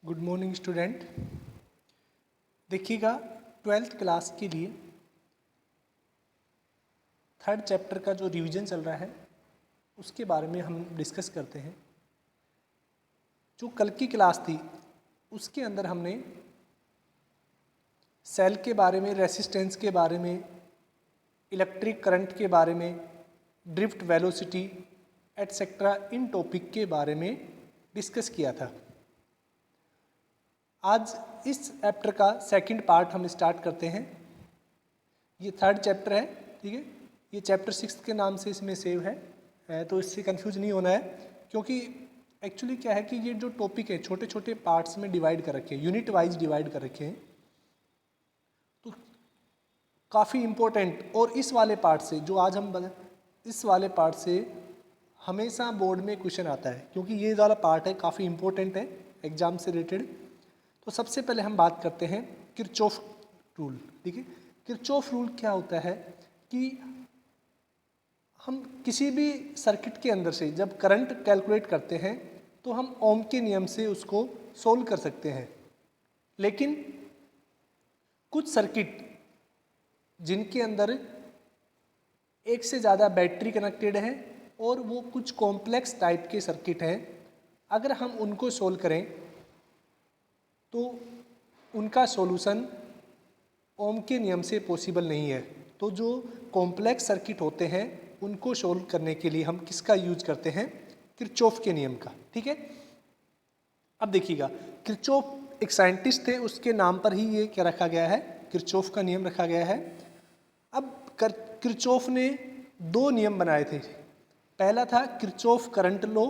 Good morning student. देखिएगा 12th class के लिए थर्ड चैप्टर का जो रिवीजन चल रहा है उसके बारे में हम डिस्कस करते हैं। जो कल की क्लास थी उसके अंदर हमने सेल के बारे में, रेसिस्टेंस के बारे में, इलेक्ट्रिक करंट के बारे में, ड्रिफ्ट वेलोसिटी एटसेट्रा इन टॉपिक के बारे में डिस्कस किया था। आज इस चैप्टर का सेकंड पार्ट हम स्टार्ट करते हैं। ये थर्ड चैप्टर है, ठीक है। ये चैप्टर 6 के नाम से इसमें सेव है, तो इससे कंफ्यूज नहीं होना है, क्योंकि एक्चुअली क्या है कि ये जो टॉपिक है छोटे छोटे पार्ट्स में डिवाइड कर रखे हैं, यूनिट वाइज डिवाइड कर रखे हैं, तो काफ़ी इम्पोर्टेंट। और इस वाले पार्ट से जो आज हम इस वाले पार्ट से हमेशा बोर्ड में क्वेश्चन आता है, क्योंकि ये वाला पार्ट है काफ़ी इम्पोर्टेंट है एग्जाम से रिलेटेड। तो सबसे पहले हम बात करते हैं किरचॉफ रूल, ठीक है। किरचॉफ रूल क्या होता है कि हम किसी भी सर्किट के अंदर से जब करंट कैलकुलेट करते हैं तो हम ओम के नियम से उसको सोल्व कर सकते हैं। लेकिन कुछ सर्किट जिनके अंदर एक से ज़्यादा बैटरी कनेक्टेड है और वो कुछ कॉम्प्लेक्स टाइप के सर्किट हैं, अगर हम उनको सोल्व करें तो उनका सॉल्यूशन ओम के नियम से पॉसिबल नहीं है। तो जो कॉम्प्लेक्स सर्किट होते हैं उनको सोल्व करने के लिए हम किसका यूज करते हैं? किरचॉफ के नियम का, ठीक है। अब देखिएगा, किरचॉफ एक साइंटिस्ट थे, उसके नाम पर ही ये क्या रखा गया है, किरचॉफ का नियम रखा गया है। अब किरचॉफ ने दो नियम बनाए थे। पहला था किरचॉफ करंट लॉ,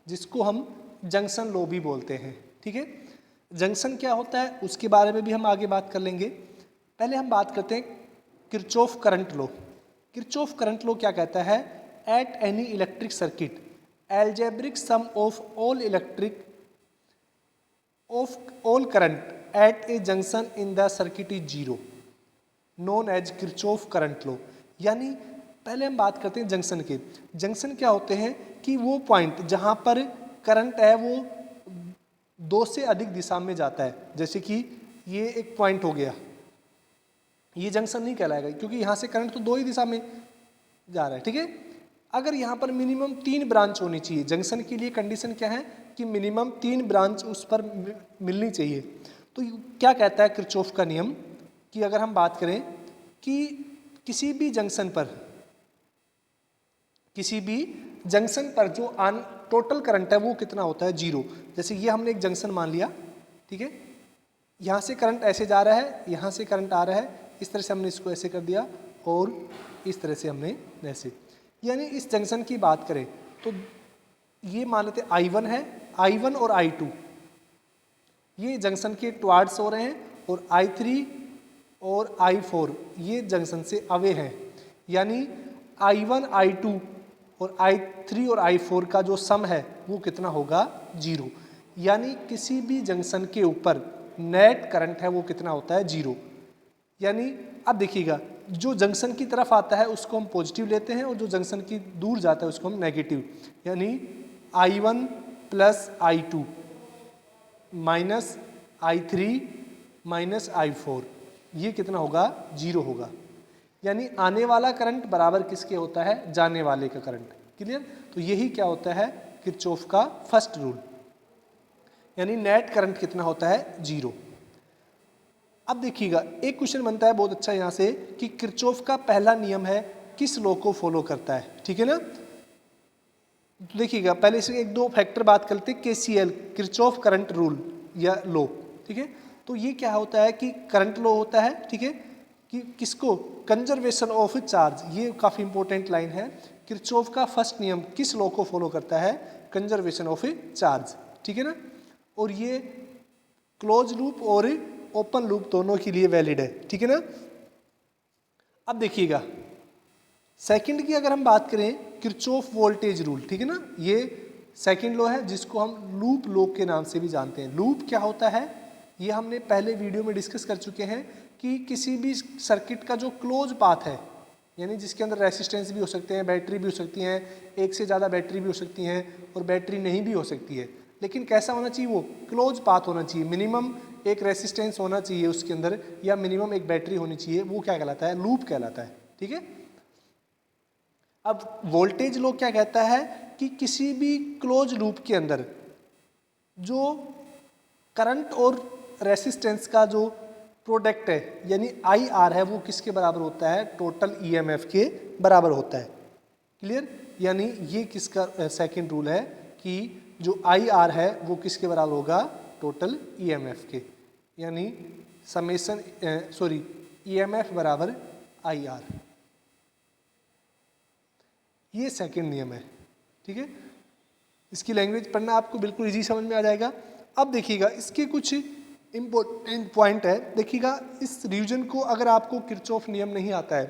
जिसको हम जंक्शन लॉ भी बोलते हैं, ठीक है। जंक्शन क्या होता है उसके बारे में भी हम आगे बात कर लेंगे। पहले हम बात करते हैं Kirchhoff current law. Kirchhoff current law क्या कहता है? At any electric circuit algebraic sum of all current at a junction in the circuit is zero, known as Kirchhoff current law. यानी पहले हम बात करते हैं जंक्शन के। जंक्शन क्या होते हैं कि वो पॉइंट जहाँ पर करंट है वो दो से अधिक दिशा में जाता है। जैसे कि ये एक पॉइंट हो गया, ये जंक्शन नहीं कहलाएगा, क्योंकि यहाँ से करंट तो दो ही दिशा में जा रहा है, ठीक है। अगर यहाँ पर मिनिमम 3 ब्रांच होनी चाहिए, जंक्शन के लिए कंडीशन क्या है कि मिनिमम 3 ब्रांच उस पर मिलनी चाहिए। तो क्या कहता है किरचॉफ का नियम कि अगर हम बात करें कि किसी भी जंक्शन पर जो टोटल करंट है वो कितना होता है? जीरो। जैसे ये हमने एक जंक्शन मान लिया, ठीक है। यहाँ से करंट ऐसे जा रहा है, यहाँ से करंट आ रहा है, इस तरह से हमने इसको ऐसे कर दिया और इस तरह से हमने ऐसे। यानी इस जंक्शन की बात करें तो ये मान लेते I1 है, I1 और I2 ये जंक्शन के टुवार्ड्स हो रहे हैं, और I3 और I4 ये जंक्शन से अवे हैं। यानी I1, I2 और I3 और I4 का जो सम है वो कितना होगा? जीरो। यानी किसी भी जंक्शन के ऊपर नेट करंट है वो कितना होता है? जीरो। यानी अब देखिएगा, जो जंक्शन की तरफ आता है उसको हम पॉजिटिव लेते हैं और जो जंक्शन की दूर जाता है उसको हम नेगेटिव। यानी I1 plus I2 minus I3 minus I4 ये कितना होगा? जीरो होगा। यानी आने वाला करंट बराबर किसके होता है? जाने वाले का करंट। क्लियर? तो यही क्या होता है किरचॉफ का फर्स्ट रूल। यानी नेट करंट कितना होता है? जीरो। अब देखिएगा, एक क्वेश्चन बनता है बहुत अच्छा यहाँ से कि किरचॉफ का पहला नियम है किस लॉ को फॉलो करता है, ठीक है ना। तो देखिएगा, पहले इसके एक दो फैक्टर बात करते हैं। KCL किरचॉफ करंट रूल या लॉ, ठीक है। तो ये क्या होता है कि करंट लॉ होता है, ठीक है, कि किसको? Conservation of charge. ये काफ़ी इंपॉर्टेंट लाइन है। किरचॉफ का फर्स्ट नियम किस लॉ को फॉलो करता है? कंजर्वेशन ऑफ चार्ज, ठीक है ना। और ये क्लोज लूप और ओपन लूप दोनों के लिए वैलिड है, ठीक है ना। अब देखिएगा, सेकंड की अगर हम बात करें किरचॉफ वोल्टेज रूल, ठीक है ना। ये सेकंड लॉ है जिसको हम लूप लॉ के नाम से भी जानते हैं। लूप क्या होता है ये हमने पहले वीडियो में डिस्कस कर चुके हैं कि किसी भी सर्किट का जो क्लोज पाथ है, यानी जिसके अंदर रेसिस्टेंस भी हो सकते हैं, बैटरी भी हो सकती हैं, एक से ज़्यादा बैटरी भी हो सकती हैं और बैटरी नहीं भी हो सकती है। लेकिन कैसा होना चाहिए, वो क्लोज पाथ होना चाहिए, मिनिमम एक रेसिस्टेंस होना चाहिए उसके अंदर, या मिनिमम एक बैटरी होनी चाहिए, वो क्या कहलाता है, लूप कहलाता है। ठीक है। अब वोल्टेज लॉ क्या कहता है कि किसी भी क्लोज लूप के अंदर जो करंट और रेसिस्टेंस का जो प्रोडक्ट है यानी आई आर है, वो किसके बराबर होता है, टोटल ईएमएफ के बराबर होता है। क्लियर। यानी ये किसका सेकंड रूल है कि जो आई आर है वो किसके बराबर होगा, टोटल ईएमएफ के, यानी समेशन ईएमएफ बराबर आई आर। ये सेकंड नियम है। ठीक है। इसकी लैंग्वेज पढ़ना आपको बिल्कुल इजी समझ में आ जाएगा। अब देखिएगा इसके कुछ इम्पोर्टेंट पॉइंट है। देखिएगा इस रिवीजन को अगर आपको किरचॉफ नियम नहीं आता है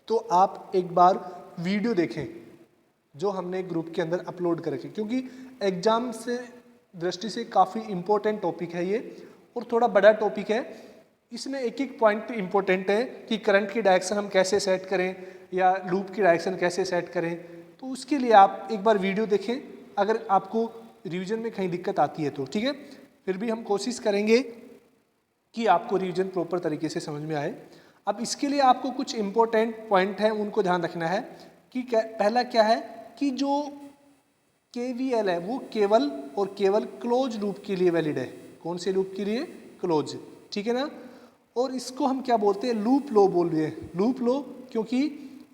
तो आप एक बार वीडियो देखें जो हमने ग्रुप के अंदर अपलोड कर रखे, क्योंकि एग्जाम से दृष्टि से काफ़ी इम्पोर्टेंट टॉपिक है ये और थोड़ा बड़ा टॉपिक है। इसमें एक एक पॉइंट इम्पोर्टेंट है कि करंट की डायरेक्शन हम कैसे सेट करें या लूप की डायरेक्शन कैसे सेट करें, तो उसके लिए आप एक बार वीडियो देखें अगर आपको रिवीजन में कहीं दिक्कत आती है तो। ठीक है। फिर भी हम कोशिश करेंगे कि आपको रिवीजन प्रॉपर तरीके से समझ में आए। अब इसके लिए आपको कुछ इम्पोर्टेंट पॉइंट हैं उनको ध्यान रखना है कि पहला क्या है कि जो KVL है वो केवल और केवल क्लोज लूप के लिए वैलिड है। कौन से लूप के लिए, क्लोज। ठीक है ना। और इसको हम क्या बोलते हैं, लूप लो बोल रहे हैं, लूप लो, क्योंकि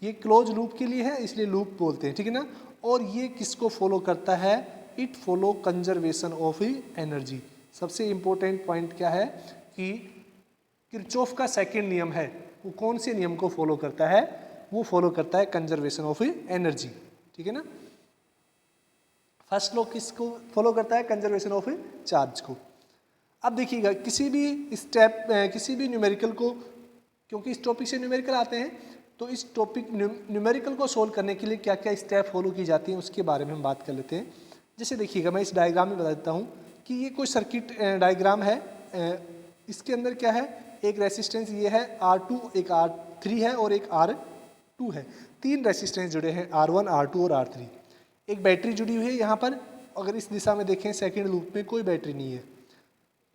ये क्लोज लूप के लिए है इसलिए लूप बोलते हैं। ठीक है ना। और ये किसको फॉलो करता है, it follow conservation of energy. सबसे इंपॉर्टेंट पॉइंट क्या है कि किरचॉफ का सेकंड नियम है वो कौन से नियम को फॉलो करता है, वो फॉलो करता है कंजर्वेशन ऑफ एनर्जी। ठीक है ना। फर्स्ट लॉ किसको फॉलो करता है, कंजर्वेशन ऑफ चार्ज को। अब देखिएगा किसी भी न्यूमेरिकल को, क्योंकि इस टॉपिक से न्यूमेरिकल आते हैं, तो इस टॉपिक न्यूमेरिकल को सोल्व करने के लिए क्या क्या स्टेप फॉलो की जाती हैं उसके बारे में हम बात कर लेते हैं। जैसे देखिएगा मैं इस डायग्राम में बता देता हूँ कि ये कोई सर्किट डायग्राम है। इसके अंदर क्या है, एक रेसिस्टेंस ये है R2, एक R3 है और एक R2 है। तीन रेसिस्टेंस जुड़े हैं R1, R2 और R3। एक बैटरी जुड़ी हुई है यहाँ पर। अगर इस दिशा में देखें सेकेंड लूप में कोई बैटरी नहीं है,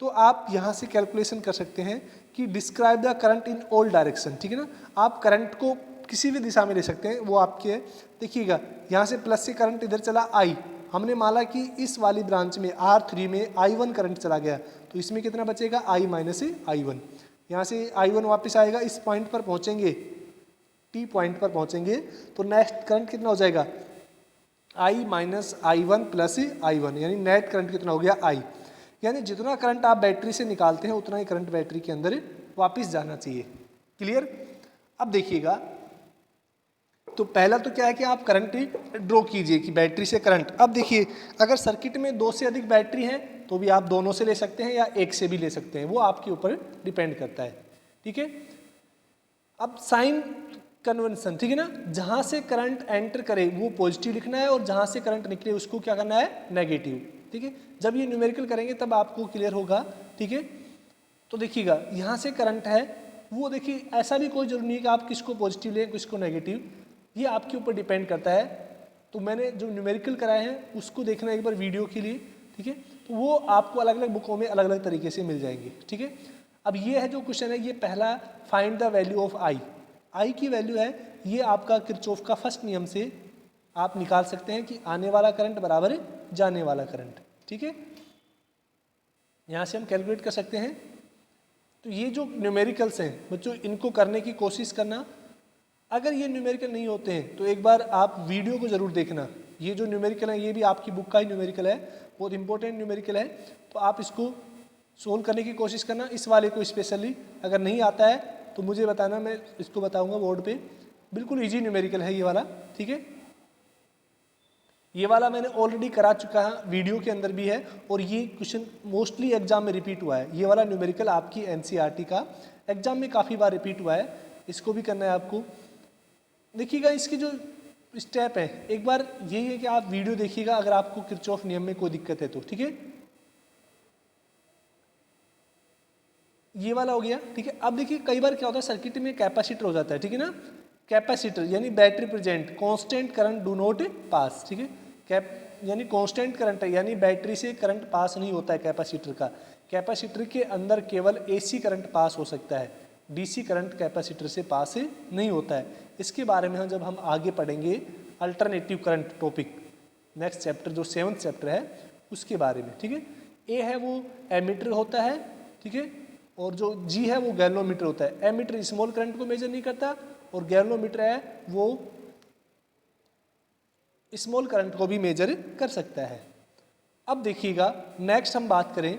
तो आप यहाँ से कैलकुलेशन कर सकते हैं कि describe the current in all direction. ठीक है ना। आप करंट को किसी भी दिशा में ले सकते हैं, वो आपके है। देखिएगा यहाँ से प्लस से करंट इधर चला I, हमने माना कि इस वाली ब्रांच में R3 में I1 करंट चला गया, तो इसमें कितना बचेगा, I माइनस I1। यहाँ से I1 वापस आएगा, इस पॉइंट पर पहुँचेंगे, T पॉइंट पर पहुँचेंगे, तो नेक्स्ट करंट कितना हो जाएगा, I minus I1 plus I1, यानी नेट करंट कितना हो गया, I। यानी जितना करंट आप बैटरी से निकालते हैं उतना ही करंट बैटरी के अंदर वापस जाना चाहिए। क्लियर। अब देखिएगा, तो पहला तो क्या है कि आप करंट ड्रॉ कीजिए कि बैटरी से करंट। अब देखिए अगर सर्किट में दो से अधिक बैटरी है तो भी आप दोनों से ले सकते हैं या एक से भी ले सकते हैं, वो आपके ऊपर डिपेंड करता है। ठीक है। अब साइन कन्वेंशन, ठीक है ना, जहां से करंट एंटर करे वो पॉजिटिव लिखना है और जहां से करंट निकले उसको क्या करना है, नेगेटिव। ठीक है। जब ये न्यूमेरिकल करेंगे तब आपको क्लियर होगा। ठीक है। तो देखिएगा यहाँ से करंट है, वो देखिए ऐसा भी कोई जरूरी नहीं है कि आप किसको पॉजिटिव लें किसको नेगेटिव, ये आपके ऊपर डिपेंड करता है। तो मैंने जो न्यूमेरिकल कराए हैं उसको देखना एक बार वीडियो के लिए। ठीक है। तो वो आपको अलग अलग बुकों में अलग अलग तरीके से मिल जाएंगे। ठीक है। अब ये है जो क्वेश्चन है, ये पहला फाइंड द वैल्यू ऑफ आई की वैल्यू है, ये आपका किरचॉफ का फर्स्ट नियम से आप निकाल सकते हैं कि आने वाला करंट बराबर जाने वाला करंट। ठीक है। यहाँ से हम कैलकुलेट कर सकते हैं। तो ये जो न्यूमेरिकल्स हैं बच्चों, इनको करने की कोशिश करना। अगर ये न्यूमेरिकल नहीं होते हैं तो एक बार आप वीडियो को ज़रूर देखना। ये जो न्यूमेरिकल है ये भी आपकी बुक का ही न्यूमेरिकल है, बहुत इंपॉर्टेंट न्यूमेरिकल है, तो आप इसको सोल्व करने की कोशिश करना। इस वाले को स्पेशली अगर नहीं आता है तो मुझे बताना, मैं इसको बताऊंगा बोर्ड पे। बिल्कुल इजी न्यूमेरिकल है ये वाला। ठीक है। ये वाला मैंने ऑलरेडी करा चुका है, वीडियो के अंदर भी है, और ये क्वेश्चन मोस्टली एग्जाम में रिपीट हुआ है। ये वाला न्यूमेरिकल आपकी एनसीईआरटी का एग्जाम में काफ़ी बार रिपीट हुआ है, इसको भी करना है आपको। देखिएगा इसकी जो स्टेप है, एक बार यही है कि आप वीडियो देखिएगा अगर आपको किरचॉफ नियम में कोई दिक्कत है तो। ठीक है। ये वाला हो गया। ठीक है। अब देखिए कई बार क्या होता है सर्किट में कैपेसिटर हो जाता है। ठीक है ना। कैपेसिटर यानी battery present, constant current do not pass. ठीक है। यानी कांस्टेंट करंट है, यानी बैटरी से करंट पास नहीं होता है कैपेसिटर का। कैपेसिटर के अंदर केवल एसी करंट पास हो सकता है, डीसी करंट कैपेसिटर से पास नहीं होता है। इसके बारे में जब हम आगे पढ़ेंगे alternative current topic, next chapter जो 7th चैप्टर है उसके बारे में, ठीक है। ए है वो एमीटर होता है, ठीक है, और जो जी है वो गैल्वेनोमीटर होता है। एमीटर स्मॉल करंट को मेजर नहीं करता और गैल्वेनोमीटर है वो स्मॉल करंट को भी मेजर कर सकता है। अब देखिएगा नेक्स्ट हम बात करें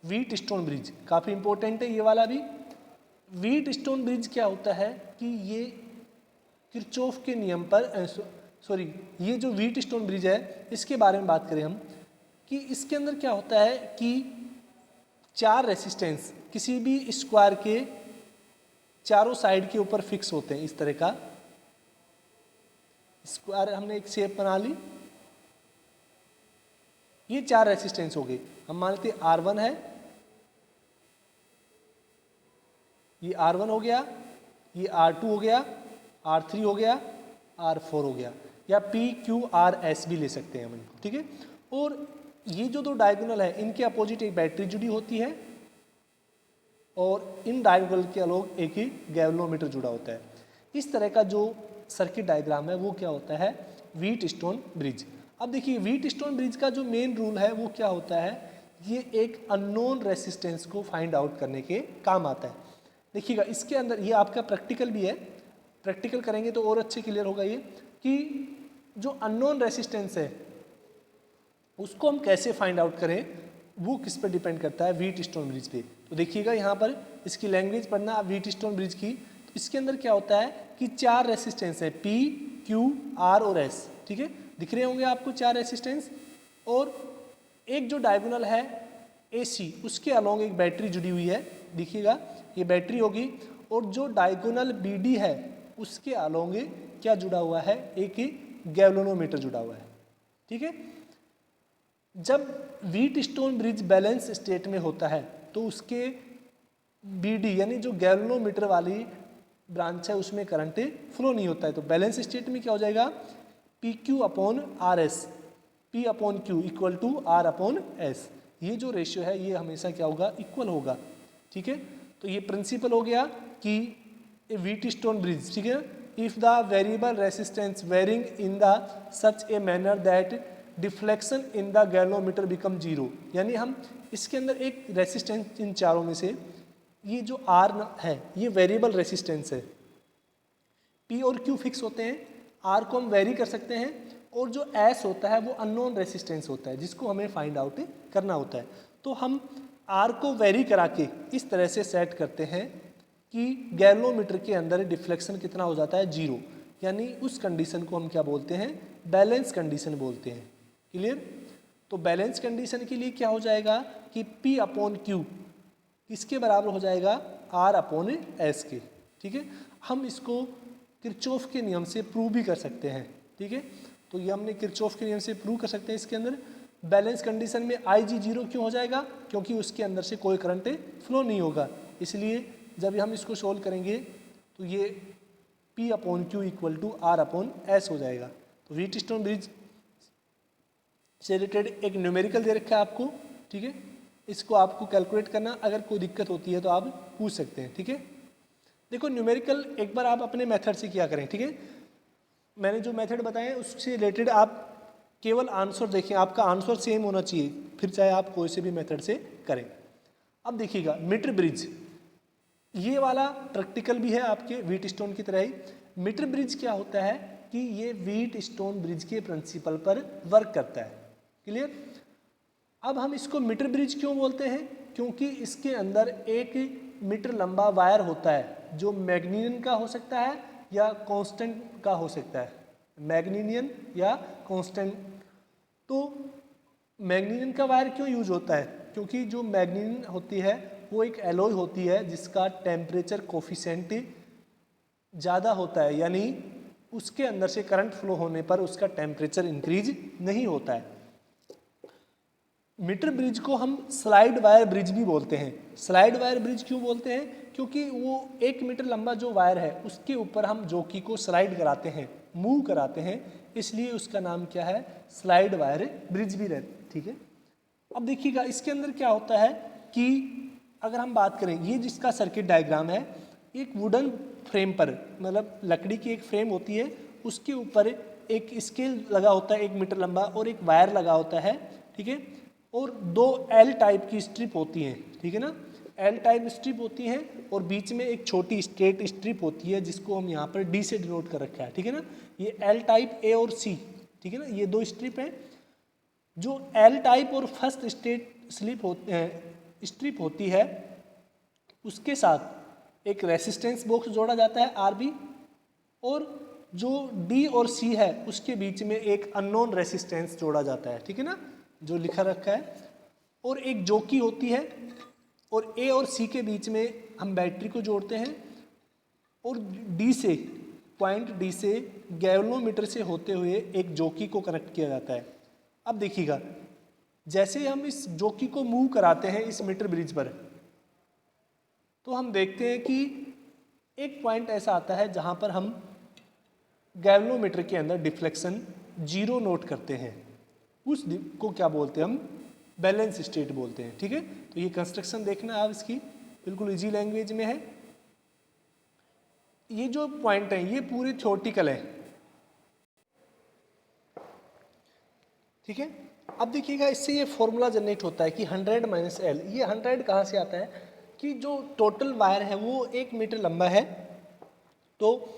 व्हीट स्टोन ब्रिज, काफ़ी इंपॉर्टेंट है ये वाला भी। व्हीट स्टोन ब्रिज क्या होता है कि ये किरचॉफ के नियम पर ये जो व्हीट स्टोन ब्रिज है इसके बारे में बात करें हम कि इसके अंदर क्या होता है कि 4 रेसिस्टेंस किसी भी स्क्वायर के चारों साइड के ऊपर फिक्स होते हैं। इस तरह का स्क्वायर हमने एक शेप बना ली, ये 4 रेसिस्टेंस हो गए। हम मानते हैं R1 है, ये R1 हो गया, ये R2 हो गया, R3 हो गया, R4 हो गया, या PQRS भी ले सकते हैं हम इनको, ठीक है। और ये जो 2 डायगोनल है इनके अपोजिट एक बैटरी जुड़ी होती है और इन डायगोनल के अलग एक ही गैल्वेनोमीटर जुड़ा होता है। इस तरह का जो सर्किट डायग्राम है वो क्या होता है, व्हीट स्टोन ब्रिज। अब देखिए व्हीट स्टोन ब्रिज का जो मेन रूल है वो क्या होता है, ये एक अननोन रेसिस्टेंस को फाइंड आउट करने के काम आता है। देखिएगा इसके अंदर ये आपका प्रैक्टिकल भी है, प्रैक्टिकल करेंगे तो और अच्छे क्लियर होगा ये कि जो अननोन रेसिस्टेंस है उसको हम कैसे फाइंड आउट करें, वो किस पर डिपेंड करता है, व्हीट स्टोन ब्रिज पे। तो देखिएगा यहाँ पर इसकी लैंग्वेज पढ़ना व्हीट स्टोन ब्रिज की। तो इसके अंदर क्या होता है कि 4 रेसिस्टेंस है, P, Q, R और S, ठीक है, दिख रहे होंगे आपको 4 रेसिस्टेंस। और एक जो डायगोनल है AC उसके अलोंग एक बैटरी जुड़ी हुई है, देखिएगा ये बैटरी होगी। और जो डायगोनल BD है उसके अलोंग क्या जुड़ा हुआ है, एक गैल्वेनोमीटर जुड़ा हुआ है, ठीक है। जब wheat stone bridge balance state में होता है तो उसके BD यानी जो गैल्वेनोमीटर वाली ब्रांच है उसमें करंट फ्लो नहीं होता है। तो बैलेंस स्टेट में क्या हो जाएगा, PQ/RS, P/Q equal to R/S। ये जो रेशियो है ये हमेशा क्या होगा, इक्वल होगा, ठीक है। तो ये प्रिंसिपल हो गया कि व्हीट स्टोन ब्रिज, ठीक है, if the variable resistance varying in the such a manner that deflection in the galvanometer become 0, यानी हम इसके अंदर एक रेसिस्टेंस इन चारों में से ये जो R है ये वेरिएबल रेसिस्टेंस है, P और Q फिक्स होते हैं, R को हम वेरी कर सकते हैं, और जो S होता है वो अननोन रेसिस्टेंस होता है जिसको हमें फाइंड आउट करना होता है। तो हम R को वेरी करा के इस तरह से सेट करते हैं कि गैल्वेनोमीटर के अंदर डिफ्लेक्शन कितना हो जाता है, 0, यानी उस कंडीशन को हम क्या बोलते हैं, बैलेंस कंडीशन बोलते हैं। क्लियर। तो बैलेंस कंडीशन के लिए क्या हो जाएगा कि P/Q किसके बराबर हो जाएगा, R/S के, ठीक है। हम इसको किरचॉफ के नियम से प्रूव भी कर सकते हैं, ठीक है। तो ये हमने किरचॉफ के नियम से प्रूव कर सकते हैं। इसके अंदर बैलेंस कंडीशन में IG 0 क्यों हो जाएगा, क्योंकि उसके अंदर से कोई करंट फ्लो नहीं होगा, इसलिए जब हम इसको सोल्व करेंगे तो ये P/Q इक्वल टू R/S हो जाएगा। तो व्हीट स्टोन ब्रिज से रिलेटेड एक न्यूमेरिकल दे रखा है आपको, ठीक है, इसको आपको कैलकुलेट करना, अगर कोई दिक्कत होती है तो आप पूछ सकते हैं, ठीक है। देखो न्यूमेरिकल एक बार आप अपने मेथड से किया करें, ठीक है, मैंने जो मेथड बताए उससे रिलेटेड आप केवल आंसर देखें, आपका आंसर सेम होना चाहिए, फिर चाहे आप कोई से भी मेथड से करें। अब देखिएगा मीटर ब्रिज, ये वाला प्रैक्टिकल भी है आपके व्हीट स्टोन की तरह ही। मीटर ब्रिज क्या होता है कि ये व्हीट स्टोन ब्रिज के प्रिंसिपल पर वर्क करता है। क्लियर। अब हम इसको मीटर ब्रिज क्यों बोलते हैं, क्योंकि इसके अंदर 1 मीटर लंबा वायर होता है जो मैग्नीशियन का हो सकता है या कांस्टेंट का हो सकता है, मैग्नीशियन या कांस्टेंट। तो मैग्नीशियन का वायर क्यों यूज होता है, क्योंकि जो मैग्नीशियन होती है वो एक एलॉय होती है जिसका टेम्परेचर कोफिशिएंट ज़्यादा होता है, यानी उसके अंदर से करंट फ्लो होने पर उसका टेम्परेचर इंक्रीज नहीं होता है। मीटर ब्रिज को हम स्लाइड वायर ब्रिज भी बोलते हैं। स्लाइड वायर ब्रिज क्यों बोलते हैं, क्योंकि वो 1 मीटर लंबा जो वायर है उसके ऊपर हम जॉकी को स्लाइड कराते हैं मूव कराते हैं, इसलिए उसका नाम क्या है, स्लाइड वायर ब्रिज भी रहता है। ठीक है, अब देखिएगा इसके अंदर क्या होता है कि अगर हम बात करें, ये जिसका सर्किट डायग्राम है, एक वुडन फ्रेम पर, मतलब लकड़ी की एक फ्रेम होती है, उसके ऊपर एक स्केल लगा होता है 1 मीटर लंबा और एक वायर लगा होता है। ठीक है, और 2 एल टाइप की स्ट्रिप होती हैं। ठीक है ना, एल टाइप स्ट्रिप होती हैं और बीच में एक छोटी स्ट्रेट स्ट्रिप होती है जिसको हम यहाँ पर डी से डिनोट कर रखा है। ठीक है ना, ये एल टाइप ए और सी, ठीक है ना, ये 2 स्ट्रिप हैं। जो एल टाइप और फर्स्ट स्ट्रिप होती है उसके साथ एक रेसिस्टेंस बॉक्स जोड़ा जाता है आरबी, और जो डी और सी है उसके बीच में एक अननोन रेसिस्टेंस जोड़ा जाता है। ठीक है ना, जो लिखा रखा है, और एक जोकी होती है, और ए और सी के बीच में हम बैटरी को जोड़ते हैं, और डी से पॉइंट डी से गैल्वेनोमीटर से होते हुए एक जोकी को कनेक्ट किया जाता है। अब देखिएगा, जैसे हम इस जोकी को मूव कराते हैं इस मीटर ब्रिज पर, तो हम देखते हैं कि एक पॉइंट ऐसा आता है जहां पर हम गैल्वेनोमीटर के अंदर डिफ्लेक्शन 0 नोट करते हैं। उस को क्या बोलते हैं हम, बैलेंस स्टेट बोलते हैं। ठीक है, तो ये कंस्ट्रक्शन देखना आप इसकी, बिल्कुल इजी लैंग्वेज में है। ये जो पॉइंट है ये पूरे थ्योरेटिकल है। ठीक है, अब देखिएगा इससे ये फॉर्मूला जनरेट होता है कि 100 माइनस एल। ये 100 कहाँ से आता है कि जो टोटल वायर है वो 1 मीटर लंबा है, तो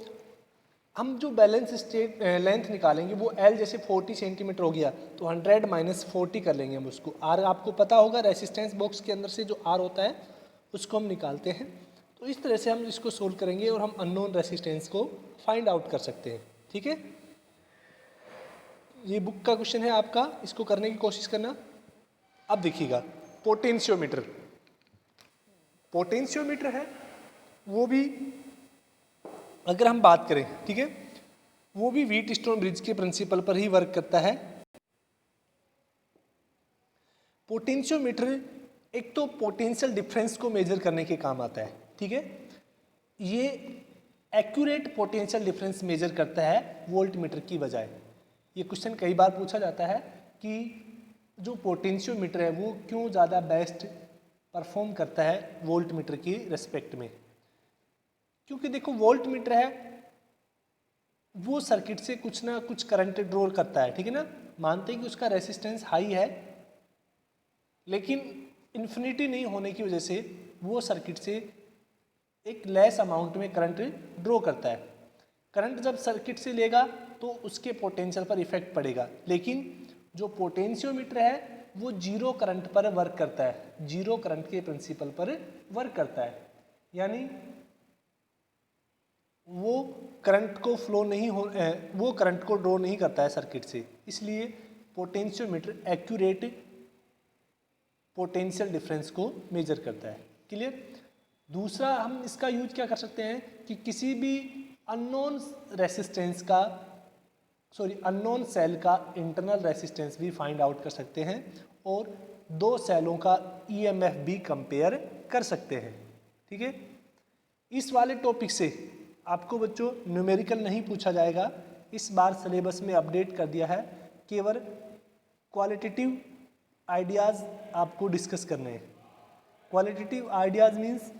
हम जो बैलेंस स्टेट लेंथ निकालेंगे वो एल जैसे 40 सेंटीमीटर हो गया, तो 100 माइनस 40 कर लेंगे हम उसको। आर आपको पता होगा, रेसिस्टेंस बॉक्स के अंदर से जो आर होता है उसको हम निकालते हैं। तो इस तरह से हम इसको सोल्व करेंगे और हम अननोन रेसिस्टेंस को फाइंड आउट कर सकते हैं। ठीक है, ये बुक का क्वेश्चन है आपका, इसको करने की कोशिश करना। अब देखिएगा पोटेंशियोमीटर, पोटेंशियोमीटर है वो भी अगर हम बात करें, ठीक है, वो भी व्हीटस्टोन ब्रिज के प्रिंसिपल पर ही वर्क करता है। पोटेंशियोमीटर एक तो पोटेंशियल डिफरेंस को मेजर करने के काम आता है। ठीक है, ये एक्यूरेट पोटेंशियल डिफरेंस मेजर करता है वोल्टमीटर की बजाय। ये क्वेश्चन कई बार पूछा जाता है कि जो पोटेंशियोमीटर है वो क्यों ज़्यादा बेस्ट परफॉर्म करता है वोल्टमीटर की रिस्पेक्ट में। क्योंकि देखो वोल्टमीटर है वो सर्किट से कुछ ना कुछ करंट ड्रॉ करता है। ठीक है ना, मानते हैं कि उसका रेसिस्टेंस हाई है, लेकिन इन्फिनिटी नहीं होने की वजह से वो सर्किट से एक लेस अमाउंट में करंट ड्रॉ करता है। करंट जब सर्किट से लेगा तो उसके पोटेंशियल पर इफेक्ट पड़ेगा, लेकिन जो पोटेंशियोमीटर है वो जीरो करंट पर वर्क करता है, जीरो करंट के प्रिंसिपल पर वर्क करता है। यानी वो करंट को फ्लो नहीं हो वो करंट को ड्रॉ नहीं करता है सर्किट से, इसलिए पोटेंशियोमीटर एक्यूरेट पोटेंशियल डिफरेंस को मेजर करता है। क्लियर। दूसरा हम इसका यूज क्या कर सकते हैं कि किसी भी अननोन रेसिस्टेंस का अननोन सेल का इंटरनल रेसिस्टेंस भी फाइंड आउट कर सकते हैं और दो सेलों का ईएमएफ भी कंपेयर कर सकते हैं। ठीक है, इस वाले टॉपिक से आपको बच्चों न्यूमेरिकल नहीं पूछा जाएगा, इस बार सिलेबस में अपडेट कर दिया है, केवल क्वालिटेटिव आइडियाज़ आपको डिस्कस करने हैं। क्वालिटेटिव आइडियाज़ मीन्स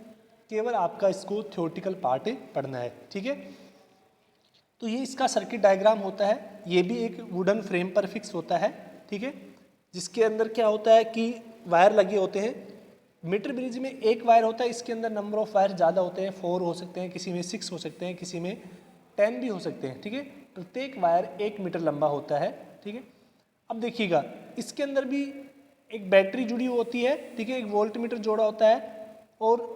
केवल आपका इसको थ्योरेटिकल पार्ट पढ़ना है। ठीक है, तो ये इसका सर्किट डायग्राम होता है, ये भी एक वुडन फ्रेम पर फिक्स होता है। ठीक है, जिसके अंदर क्या होता है कि वायर लगे होते हैं। मीटर ब्रिज में एक वायर होता है, इसके अंदर नंबर ऑफ वायर ज़्यादा होते हैं, 4 हो सकते हैं, किसी में 6 हो सकते हैं, किसी में 10 भी हो सकते हैं। ठीक है, प्रत्येक वायर 1 मीटर लंबा होता है। ठीक है, अब देखिएगा इसके अंदर भी एक बैटरी जुड़ी होती है। ठीक है, एक वोल्ट मीटर जोड़ा होता है और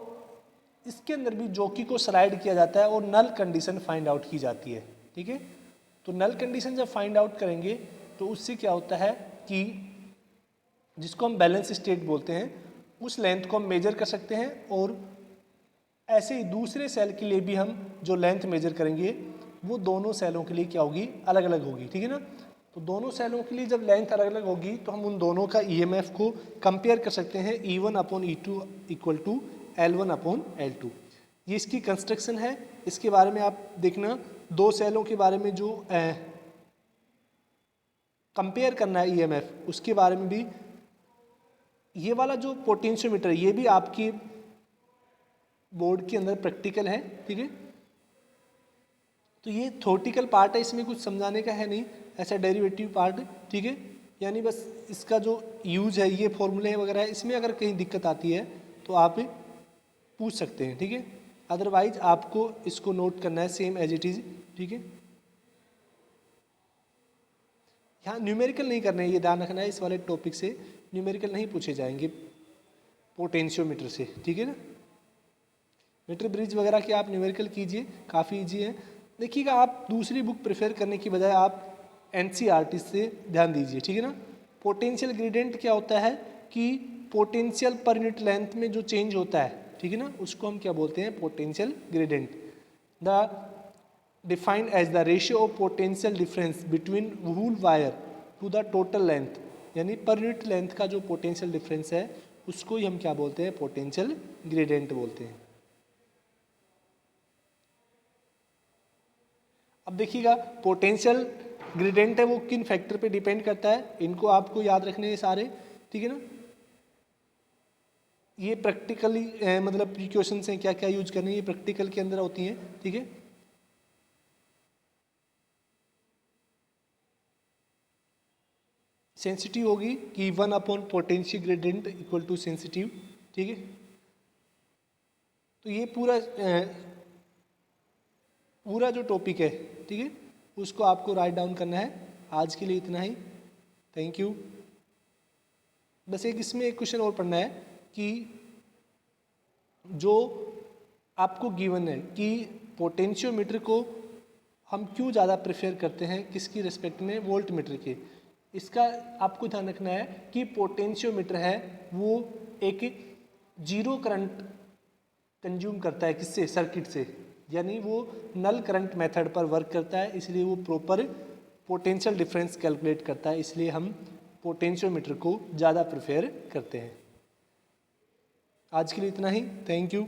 इसके अंदर भी जॉकी को स्लाइड किया जाता है और नल कंडीशन फाइंड आउट की जाती है। ठीक है, तो नल कंडीशन जब फाइंड आउट करेंगे तो उससे क्या होता है कि जिसको हम बैलेंस स्टेट बोलते हैं उस लेंथ को हम मेजर कर सकते हैं, और ऐसे ही दूसरे सेल के लिए भी हम जो लेंथ मेजर करेंगे वो दोनों सेलों के लिए क्या होगी, अलग अलग होगी। ठीक है ना, तो दोनों सेलों के लिए जब लेंथ अलग अलग होगी तो हम उन दोनों का ईएमएफ को कंपेयर कर सकते हैं। E1/E2 equal to L1/L2। ये इसकी कंस्ट्रक्शन है, इसके बारे में आप देखना दो सेलों के बारे में जो कंपेयर करना है ईएमएफ, उसके बारे में भी ये वाला जो पोटेंशियोमीटर ये भी आपकी बोर्ड के अंदर प्रैक्टिकल है, ठीक है। तो ये थ्योरेटिकल पार्ट है, इसमें कुछ समझाने का है नहीं, ऐसा डेरिवेटिव पार्ट, ठीक है। यानी बस इसका जो यूज है, ये फॉर्मूले वगैरह है, इसमें अगर कहीं दिक्कत आती है तो आप पूछ सकते हैं, ठीक है। अदरवाइज आपको इसको नोट करना है सेम एज इट इज, ठीक है। यहाँ न्यूमेरिकल नहीं करना है, ये ध्यान रखना है, इस वाले टॉपिक से न्यूमेरिकल नहीं पूछे जाएंगे पोटेंशियोमीटर से, ठीक है ना। मीटर ब्रिज वगैरह के आप न्यूमेरिकल कीजिए, काफ़ी इजी है। देखिएगा, आप दूसरी बुक प्रेफर करने की बजाय आप एनसीईआरटी से ध्यान दीजिए, ठीक है ना। पोटेंशियल ग्रेडियंट क्या होता है कि पोटेंशियल पर यूनिट लेंथ में जो चेंज होता है, ठीक है ना, उसको हम क्या बोलते हैं, potential gradient. The defined as the ratio of potential difference between whole wire to the total length, यानी पर यूनिट लेंथ का जो पोटेंशियल डिफरेंस है उसको ही हम क्या बोलते हैं, पोटेंशियल ग्रेडियंट बोलते हैं। अब देखिएगा, पोटेंशियल ग्रेडियंट है वो किन फैक्टर पे डिपेंड करता है, इनको आपको याद रखने हैं सारे, ठीक है ना। ये प्रैक्टिकली मतलब प्रिकॉशंस हैं, क्या क्या यूज करने, ये प्रैक्टिकल के अंदर होती हैं, ठीक है। सेंसिटिव होगी कि 1 upon potential gradient equal to sensitive, ठीक है। तो ये पूरा जो टॉपिक है, ठीक है, उसको आपको राइट डाउन करना है। आज के लिए इतना ही, थैंक यू। बस एक इसमें एक क्वेश्चन और पढ़ना है कि जो आपको गिवन है कि पोटेंशियोमीटर को हम क्यों ज़्यादा प्रेफर करते हैं किसकी रिस्पेक्ट में, वोल्ट मीटर के। इसका आपको ध्यान रखना है कि पोटेंशियोमीटर है वो एक जीरो करंट कंज्यूम करता है, किससे, सर्किट से, यानी वो नल करंट मेथड पर वर्क करता है, इसलिए वो प्रॉपर पोटेंशियल डिफरेंस कैलकुलेट करता है, इसलिए हम पोटेंशियोमीटर को ज़्यादा प्रेफर करते हैं। आज के लिए इतना ही, थैंक यू।